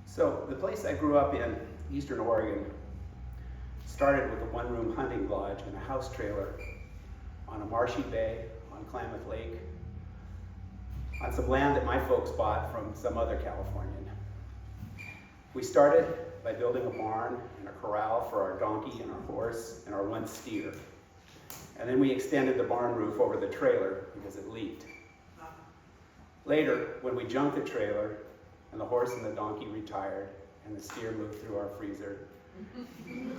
So the place I grew up in, Eastern Oregon, started with a one-room hunting lodge and a house trailer on a marshy bay on Klamath Lake, on some land that my folks bought from some other Californian. We started by building a barn and a corral for our donkey and our horse and our one steer. And then we extended the barn roof over the trailer because it leaked. Later, when we junked the trailer and the horse and the donkey retired and the steer moved through our freezer,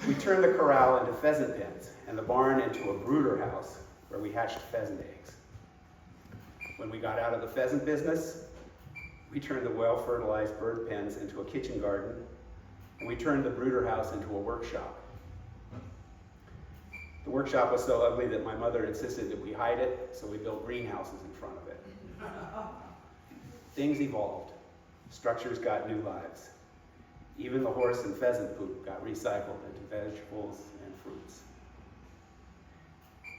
we turned the corral into pheasant pens and the barn into a brooder house where we hatched pheasant eggs. When we got out of the pheasant business, we turned the well-fertilized bird pens into a kitchen garden, and we turned the brooder house into a workshop. The workshop was so ugly that my mother insisted that we hide it, so we built greenhouses in front of it. Things evolved. Structures got new lives. Even the horse and pheasant poop got recycled into vegetables and fruits.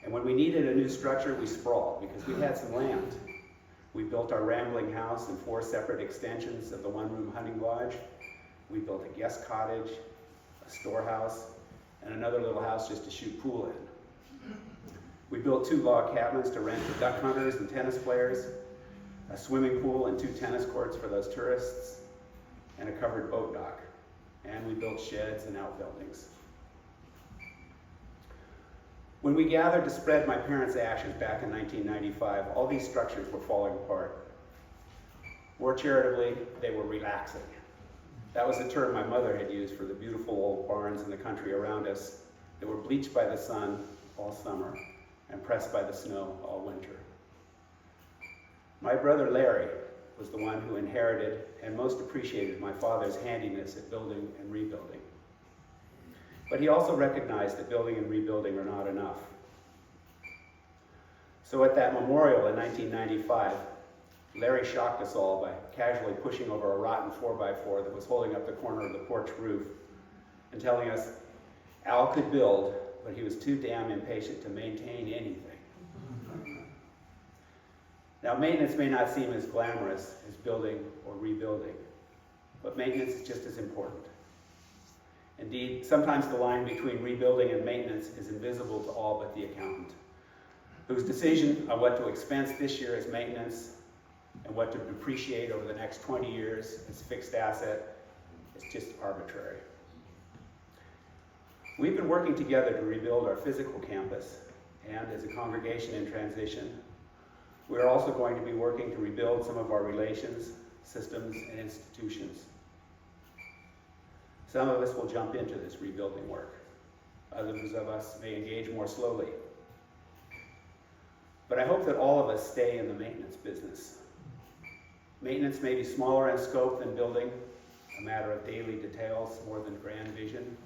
And when we needed a new structure, we sprawled because we had some land. We built our rambling house in 4 separate extensions of the one-room hunting lodge. We built a guest cottage, a storehouse, and another little house just to shoot pool in. We built 2 log cabins to rent to duck hunters and tennis players, a swimming pool and 2 tennis courts for those tourists, and a covered boat dock. And we built sheds and outbuildings. When we gathered to spread my parents' ashes back in 1995, all these structures were falling apart. More charitably, they were relaxing. That was a term my mother had used for the beautiful old barns in the country around us that were bleached by the sun all summer and pressed by the snow all winter. My brother Larry was the one who inherited and most appreciated my father's handiness at building and rebuilding. But he also recognized that building and rebuilding are not enough. So at that memorial in 1995, Larry shocked us all by casually pushing over a rotten 4x4 that was holding up the corner of the porch roof and telling us Al could build, but he was too damn impatient to maintain anything. Now, maintenance may not seem as glamorous as building or rebuilding, but maintenance is just as important. Indeed, sometimes the line between rebuilding and maintenance is invisible to all but the accountant, whose decision on what to expense this year as maintenance and what to depreciate over the next 20 years as fixed asset is just arbitrary. We've been working together to rebuild our physical campus, and as a congregation in transition, we're also going to be working to rebuild some of our relations, systems, and institutions. Some of us will jump into this rebuilding work. Others of us may engage more slowly. But I hope that all of us stay in the maintenance business. Maintenance may be smaller in scope than building, a matter of daily details more than grand vision.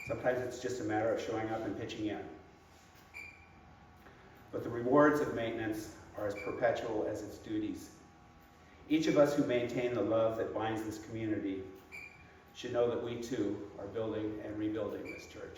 Sometimes it's just a matter of showing up and pitching in. But the rewards of maintenance are as perpetual as its duties. Each of us who maintain the love that binds this community should know that we too are building and rebuilding this church.